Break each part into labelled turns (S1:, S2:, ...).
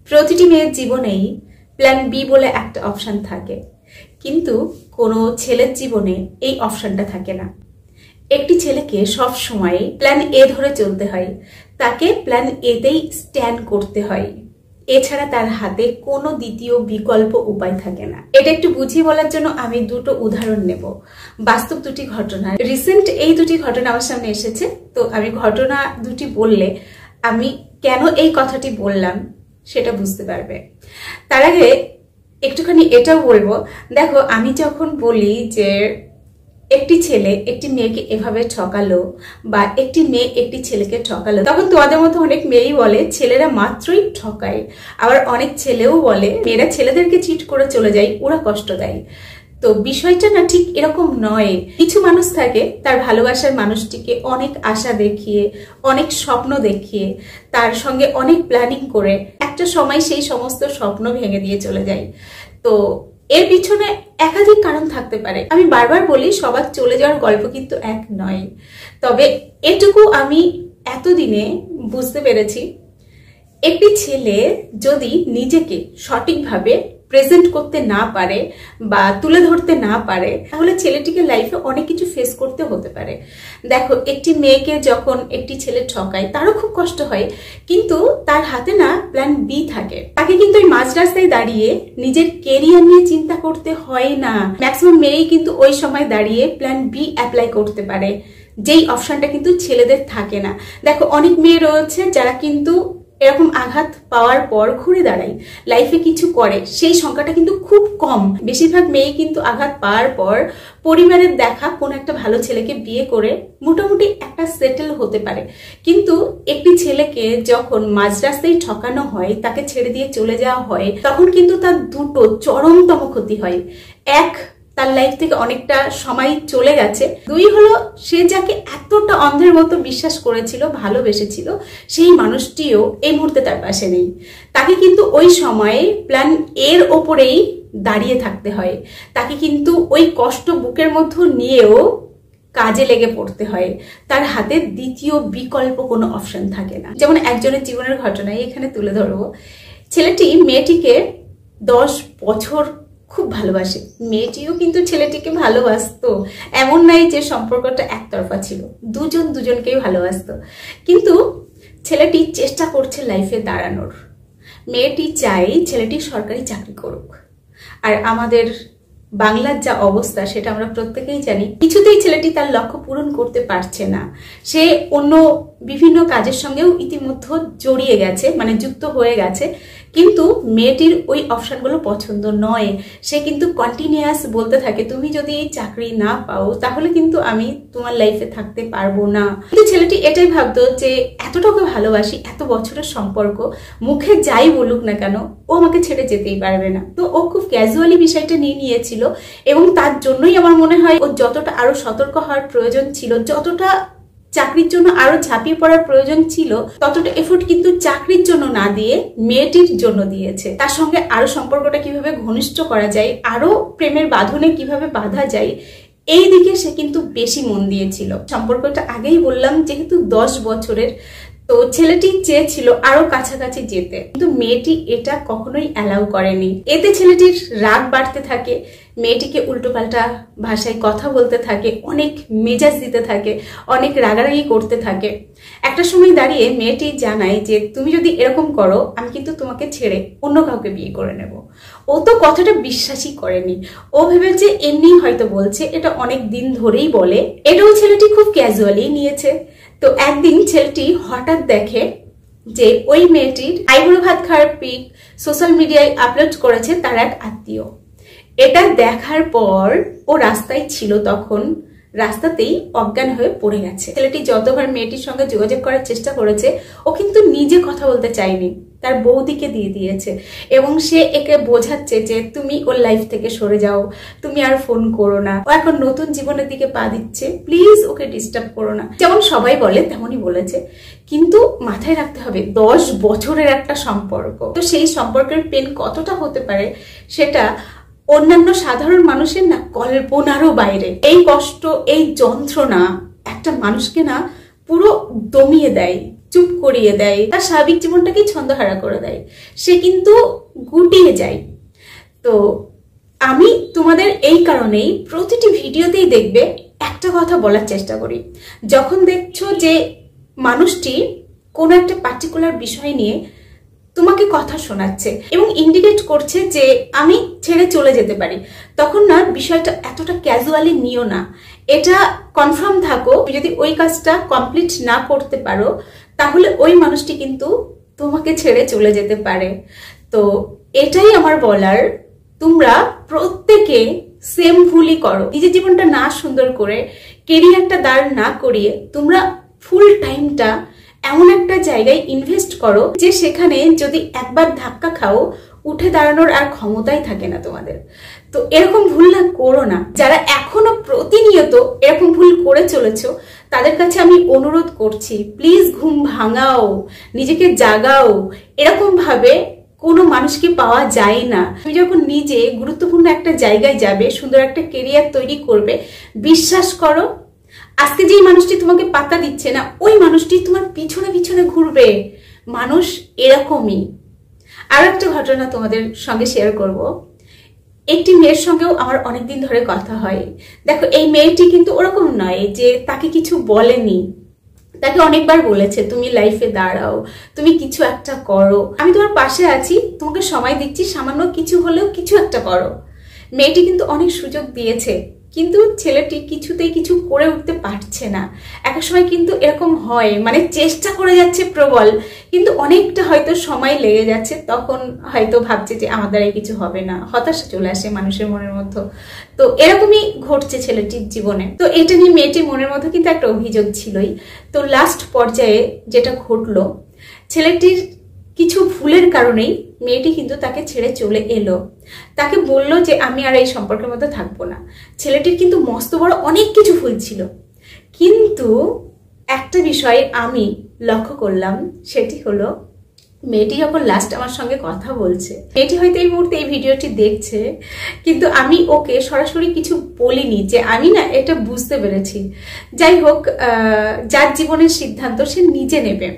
S1: প্রতিটি মেয়ের জীবনেই প্ল্যান বি বলে একটা অপশন থাকে, কিন্তু কোনো ছেলের জীবনে এই অপশনটা থাকে না। একটি ছেলেকে সব সময় প্ল্যান এ ধরে চলতে হয়, তাকে প্ল্যান এতেই স্ট্যান্ড করতে হয়, এছাড়া তার হাতে কোনো দ্বিতীয় বিকল্প উপায় থাকে না। এটা একটু বুঝিয়ে বলার জন্য আমি দুটো উদাহরণ নেব, বাস্তব দুটি ঘটনা। রিসেন্ট এই দুটি ঘটনা আমার সামনে এসেছে, তো আমি ঘটনা দুটি বললে আমি কেন এই কথাটি বললাম সেটা বুঝতে পারবে। তার আগে একটুখানি এটাও বলবো, দেখো আমি যখন বলি যে একটি ছেলে একটি মেয়েকে এভাবে ঠকালো বা একটি মেয়ে একটি ছেলেকে ঠকালো, তখন তোমাদের মতো অনেক মেয়েই বলে ছেলেরা মাত্রই ঠকায়, আবার অনেক ছেলেও বলে মেয়েরা ছেলেদেরকে চিট করে চলে যায়, ওরা কষ্ট দেয়। তো বিষয়টা না ঠিক এরকম নয়। কিছু মানুষ থাকে তার ভালোবাসার মানুষটিকে অনেক আশা দেখিয়ে, অনেক স্বপ্ন দেখিয়ে, তার সঙ্গে অনেক প্ল্যানিং করে একটা সময় সেই সমস্ত স্বপ্ন ভেঙে দিয়ে চলে যায়। তো এর পিছনে একাধিক কারণ থাকতে পারে। আমি বারবার বলি সবার চলে যাওয়ার গল্প কিন্তু এক নয়, তবে এটুকু আমি এতদিনে বুঝতে পেরেছি, একটি ছেলে যদি নিজেকে সঠিকভাবে প্রেজেন্ট করতে না পারে বা তুলে ধরতে না পারে, তাহলে ছেলেটিকে লাইফে অনেক কিছু ফেস করতে হতে পারে। দেখো একটি মেয়েকে যখন একটি ছেলে ঠকায় তারও খুব কষ্ট হয়, কিন্তু তার হাতে না প্ল্যান বি থাকে। তাকে কিন্তু ওই মাঝ রাস্তায় দাঁড়িয়ে নিজের কেরিয়ার নিয়ে চিন্তা করতে হয় না। ম্যাক্সিমাম মেয়েই কিন্তু ওই সময় দাঁড়িয়ে প্ল্যান বি অ্যাপ্লাই করতে পারে, যেই অপশনটা কিন্তু ছেলেদের থাকে না। দেখো অনেক মেয়ে রয়েছে যারা কিন্তু এরকম আঘাত পাওয়ার পর ঘুরে দাঁড়ায়, লাইফে কিছু করে, সেই সংখ্যাটা কিন্তু খুব কম। বেশিরভাগ মেয়ে কিন্তু আঘাত পাওয়ার পর পরিবারের দেখা কোন একটা ভালো ছেলেকে বিয়ে করে মোটামুটি একটা সেটেল হতে পারে। কিন্তু একটি ছেলেকে যখন মাঝ রাস্তায় ঠকানো হয়, তাকে ছেড়ে দিয়ে চলে যাওয়া হয়, তখন কিন্তু তার দুটো চরমতম ক্ষতি হয়। এক, তার লাইফ থেকে অনেকটা সময় চলে গেছে। দুই হলো, সে যাকে এতটা অন্ধের মতো বিশ্বাস করেছিল, ভালোবেসেছিল, সেই মানুষটিও এই মুহূর্তে তার পাশে নেই। তাকে কিন্তু ওই সময়ে প্ল্যান এর ওপরেই দাঁড়িয়ে থাকতে হয়। তাকে কিন্তু ওই কষ্ট বুকের মধ্যে নিয়েও কাজে লেগে পড়তে হয়। তার হাতে দ্বিতীয় বিকল্প কোনো অপশন থাকে না। যেমন একজনের জীবনের ঘটনাই এখানে তুলে ধরবো। ছেলেটি মেয়েটিকে 10 বছর খুব ভালোবাসে, মেয়েটিও কিন্তু ছেলেটিকে ভালোবাসতো। এমন নাই যে সম্পর্কটা একতরফা ছিল, দুজন দুজনকেই ভালোবাসতো। কিন্তু ছেলেটি চেষ্টা করছে লাইফে দাঁড়ানোর। মেয়েটি চাই ছেলেটি সরকারি চাকরি করুক, আর আমাদের বাংলার যা অবস্থা সেটা আমরা প্রত্যেকেই জানি। কিছুতেই ছেলেটি তার লক্ষ্য পূরণ করতে পারছে না। সে অন্য বিভিন্ন কাজের সঙ্গেও ইতিমধ্যে জড়িয়ে গেছে, মানে যুক্ত হয়ে গেছে, কিন্তু মেয়েটির ওই অপশনগুলো পছন্দ নয়। সে কিন্তু কন্টিনিউয়াস বলতে থাকে, তুমি যদি এই চাকরি না পাও তাহলে কিন্তু আমি তোমার লাইফে থাকতে পারবো না। কিন্তু ছেলেটি এটাই ভাবতো যে এতটাকে ভালোবাসি, এত বছরের সম্পর্ক, মুখে যাই বলুক না কেন ও আমাকে ছেড়ে যেতেই পারবে না। তো ও খুব ক্যাজুয়ালি বিষয়টা নিয়ে নিয়েছিল, এবং তার জন্যই আমার মনে হয় ও যতটা আরো সতর্ক হওয়ার প্রয়োজন ছিল, যতটা চাকরির জন্য আরো ঝাঁপিয়ে পড়ার প্রয়োজন ছিল, ততটা এফোর্ট কিন্তু চাকরির জন্য না দিয়ে মেয়েটির জন্য দিয়েছে। তার সঙ্গে আরো সম্পর্কটা কিভাবে ঘনিষ্ঠ করা যায়, আরো প্রেমের বাঁধনে কিভাবে বাঁধা যায়, এই দিকে সে কিন্তু বেশি মন দিয়েছিল। সম্পর্কটা আগেই বললাম যেহেতু 10 বছরের, তো ছেলেটি চেয়েছিল আরো কাছাকাছি যেতে, কিন্তু মেয়েটি এটা কখনোই অ্যালাউ করেনি। এতে ছেলেটির রাগ বাড়তে থাকে, মেয়েটিকে উল্টোপাল্টা ভাষায় কথা বলতে থাকে, অনেক মেজাজ দিতে থাকে, অনেক রাগারাগি করতে থাকে। একটা সময় দাঁড়িয়ে মেয়েটি জানায় যে তুমি যদি এরকম করো আমি কিন্তু তোমাকে ছেড়ে অন্য কাউকে বিয়ে করে নেব। ও তো কথাটা বিশ্বাসই করেনি, ও ভেবেছে এমনি হয়তো বলছে, এটা অনেক দিন ধরেই বলে। এটাও ছেলেটি খুব ক্যাজুয়ালি নিয়েছে। তো একদিন ছেলেটি হঠাৎ দেখে যে ওই মেয়েটির আইবুড়ো ভাত খাওয়ার পিক সোশ্যাল মিডিয়ায় আপলোড করেছে তার এক আত্মীয়। এটা দেখার পর ও রাস্তায় ছিল, তখন রাস্তাতেই অজ্ঞান হয়ে পড়ে গেছে। ছেলেটি যতবার মেয়েটির সঙ্গে যোগাযোগ করার চেষ্টা করেছে, ও কিন্তু নিজে কথা বলতে চায়নি, তার বৌদিকে দিয়ে দিয়েছে, এবং সে একে বোঝাচ্ছে যে তুমি ওর লাইফ থেকে সরে যাও, তুমি আর ফোন করো না, ও এখন নতুন জীবনের দিকে পা দিচ্ছে, প্লিজ ওকে ডিস্টার্ব করো না। যেমন সবাই বলে তেমনই বলেছে, কিন্তু মাথায় রাখতে হবে 10 বছরের একটা সম্পর্ক, তো সেই সম্পর্কের পেন কতটা হতে পারে সেটা অন্যান্য সাধারণ মানুষের না কল্পনারও বাইরে। এই কষ্ট, এই যন্ত্রণা একটা মানুষকে না পুরো দমিয়ে দেয়, চুপ করিয়ে দেয়, তার স্বাভাবিক জীবনটাকে ছন্দহারা করে দেয়, সে কিন্তু গুটিয়ে যায়। তো আমি তোমাদের এই কারণেই প্রতিটি ভিডিওতেই দেখবে একটা কথা বলার চেষ্টা করি, যখন দেখছো যে মানুষটি কোনো একটা পার্টিকুলার বিষয় নিয়ে তোমাকে কথা শোনাচ্ছে এবং ইন্ডিকেট করছে যে আমি ছেড়ে চলে যেতে পারি, তখন না বিষয়টা এতটা ক্যাজুয়ালি নিও না। এটা কনফার্ম থাকো, যদি ওই কাজটা কমপ্লিট না করতে পারো তাহলে ওই মানুষটি কিন্তু তোমাকে ছেড়ে চলে যেতে পারে। তো এটাই আমার বলার, তোমরা প্রত্যেকে সেম ভুলই করো। নিজের জীবনটা না সুন্দর করে, কেরিয়ারটা দাঁড় না করিয়ে তোমরা ফুল টাইমটা এমন একটা জায়গায় ইনভেস্ট করো যে সেখানে যদি একবার ধাক্কা খাও উঠে দাঁড়ানোর আর ক্ষমতাই থাকে না তোমাদের। তো এরকম ভুল না করো না। যারা এখনো প্রতিনিয়ত এরকম ভুল করে চলেছো তাদের কাছে আমি অনুরোধ করছি, প্লিজ ঘুম ভাঙাও, নিজেকে জাগাও। এরকম ভাবে কোনো মানুষকে পাওয়া যায় না। তুমি যখন নিজে গুরুত্বপূর্ণ একটা জায়গায় যাবে, সুন্দর একটা কেরিয়ার তৈরি করবে, বিশ্বাস করো আজকে যেই মানুষটি তোমাকে পাত্তা দিচ্ছে না ওই মানুষটি তোমার পিছনে পিছনে ঘুরবে। মানুষ এরকমই। আর একটা ঘটনা তোমাদের সঙ্গে শেয়ার করব। একটি মেয়ের সঙ্গেও আমার অনেকদিন ধরে কথা হয়। দেখো, এই মেয়েটি কিন্তু ওরকম নয় যে তাকে কিছু বলেনি, তাকে অনেকবার বলেছে তুমি লাইফে দাঁড়াও, তুমি কিছু একটা করো, আমি তোমার পাশে আছি, তোমাকে সময় দিচ্ছি, সামান্য কিছু হলেও কিছু একটা করো। মেয়েটি কিন্তু অনেক সুযোগ দিয়েছে, কিন্তু ছেলেটি কিছুতেই কিছু করে উঠতে পারছে না। এক সময় কিন্তু এরকম হয়, মানে চেষ্টা করে যাচ্ছে প্রবল, কিন্তু অনেকটা হয়তো সময় লেগে যাচ্ছে, তখন হয়তো ভাবছে যে আমার দ্বারাই কিছু হবে না, হতাশা চলে আসে মানুষের মনের মধ্যে। তো এরকমই ঘটছে ছেলেটির জীবনে। তো এটা নিয়ে মেয়েটির মনের মধ্যে কিন্তু একটা অভিযোগ ছিলই। তো লাস্ট পর্যায়ে যেটা ঘটলো, ছেলেটির কিছু ভুলের কারণেই মেয়েটি কিন্তু তাকে ছেড়ে চলে এলো। তাকে বললো যে আমি আর এই সম্পর্কের মধ্যে থাকবো না। ছেলেটির কিন্তু মস্ত বড় অনেক কিছু ভুল ছিল, কিন্তু একটা বিষয় আমি লক্ষ্য করলাম, সেটি হলো মেয়েটি যখন লাস্ট আমার সঙ্গে কথা বলছে, মেয়েটি হয়তো এই মুহূর্তে এই ভিডিওটি দেখছে, কিন্তু আমি ওকে সরাসরি কিছু বলিনি যে আমি না এটা বুঝতে পেরেছি। যাই হোক, যার জীবনের সিদ্ধান্ত সে নিজে নেবে।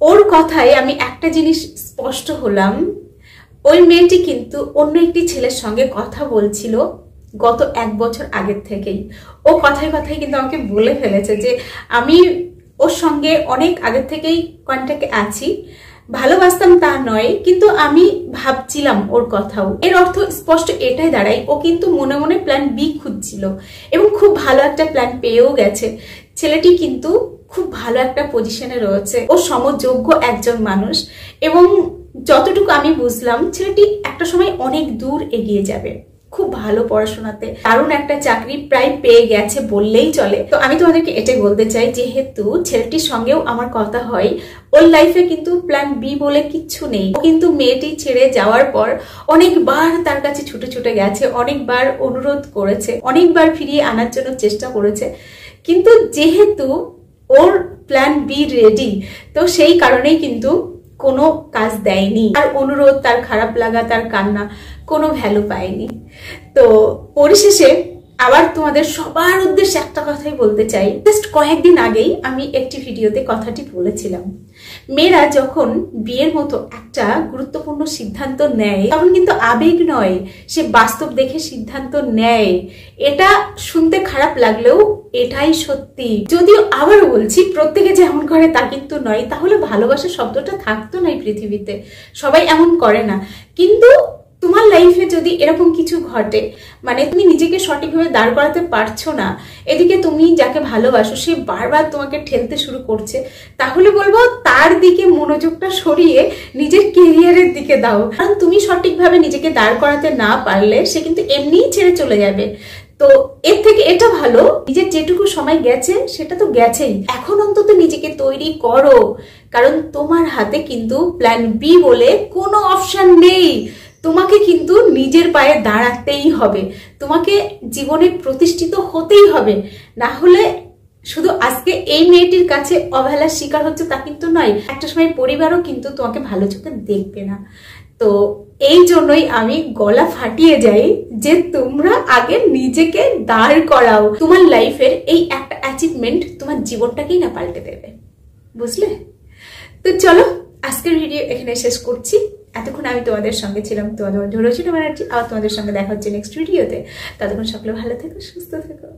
S1: ওর কথায় আমি একটা জিনিস স্পষ্ট হলাম, ওই মেয়েটি কিন্তু অন্য একটি ছেলের সঙ্গে কথা বলছিল গত 1 বছর আগের থেকেই। ও কথায় কথায় কিন্তু আমাকে বলে ফেলেছে যে আমি ওর সঙ্গে অনেক আগের থেকেই কন্ট্যাক্টে আছি, ভালোবাসতাম তা নয়, কিন্তু আমি ভাবছিলাম ওর কথাও। এর অর্থ স্পষ্ট এটাই দাঁড়ায়, ও কিন্তু মনে মনে প্ল্যান বি খুঁজছিল এবং খুব ভালো একটা প্ল্যান পেয়েও গেছে। ছেলেটি কিন্তু খুব ভালো একটা পজিশনে রয়েছে, ও সমযোগ্য একজন মানুষ, এবং যতটুকু আমি বুঝলাম ছেলেটি একটা সময় অনেক দূর এগিয়ে যাবে, খুব ভালো পড়াশোনাতে দারুণ একটা চাকরি প্রায় পেয়ে গেছে বললেই চলে। তো আমি তোমাদেরকে এটাই বলতে চাই, যেহেতু ছেলেটির সঙ্গেও আমার কথা হয়, ওর লাইফে কিন্তু প্ল্যান বি বলে কিচ্ছু নেই। ও কিন্তু মেয়েটি ছেড়ে যাওয়ার পর অনেকবার তার কাছে ছুটে ছুটে গেছে, অনেকবার অনুরোধ করেছে, অনেকবার ফিরিয়ে আনার জন্য চেষ্টা করেছে, কিন্তু যেহেতু ওর প্ল্যান বি রেডি, তো সেই কারণেই কিন্তু কোনো কাজ দেয়নি। তার অনুরোধ, তার খারাপ লাগা, তার কান্না কোনো ভ্যালু পায়নি। তো পরিশেষে আবার তোমাদের সবার উদ্দেশ্যে একটা কথাই বলতে চাই, জাস্ট কয়েকদিন আগেই আমি একটি ভিডিওতে কথাটি বলেছিলাম, মেয়েরা যখন বিয়ের মতো একটা গুরুত্বপূর্ণ সিদ্ধান্ত নেয় তখন কিন্তু আবেগ নয়, সে বাস্তব দেখে সিদ্ধান্ত নেয়। এটা শুনতে খারাপ লাগলেও এটাই সত্যি। যদিও আবারও বলছি, প্রত্যেকে যেমন করে তা কিন্তু নয়, তাহলে ভালোবাসা শব্দটা থাকতো না এই পৃথিবীতে। সবাই এমন করে না। কিন্তু তোমার লাইফে যদি এরকম কিছু ঘটে, মানে তুমি নিজেকে সঠিকভাবে দাঁড় করাতে পারছো না, এদিকে তুমি যাকে ভালোবাসো সে বারবার তোমাকে ঠেলতে শুরু করছে, তাহলে বলবো তার দিকে মনোযোগটা সরিয়ে নিজের কেরিয়ারের দিকে দাও। কারণ তুমি সঠিকভাবে নিজেকে দাঁড় করাতে না পারলে সে কিন্তু এমনিই ছেড়ে চলে যাবে। তো এর থেকে এটা ভালো, নিজের যেটুকু সময় গেছে সেটা তো গেছেই, এখন অন্তত নিজেকে তৈরি করো। কারণ তোমার হাতে কিন্তু প্ল্যান বি বলে কোনো অপশন নেই। তোমাকে কিন্তু নিজের পায়ে দাঁড়াতেই হবে, তোমাকে জীবনে প্রতিষ্ঠিত হতেই হবে। না হলে শুধু আজকে এই মেয়েটির কাছে অবহেলার শিকার হচ্ছে তা কিন্তু নয়, একটা সময় পরিবারও কিন্তু তোমাকে ভালো চোখে দেখবে না। তো এই জন্যই আমি গলা ফাটিয়ে যাই যে তোমরা আগে নিজেকে দাঁড় করাও। তোমার লাইফের এই একটা অ্যাচিভমেন্ট তোমার জীবনটাকেই না পাল্টে দেবে, বুঝলে? তো চলো আজকের ভিডিও এখানে শেষ করছি। এতক্ষণ আমি তোমাদের সঙ্গে ছিলাম, তোমাদের রচনা ব্যানার্জি। আর তোমাদের সঙ্গে দেখা হচ্ছে নেক্সট ভিডিওতে। ততক্ষণ সকলে ভালো থেকো, সুস্থ থেকো।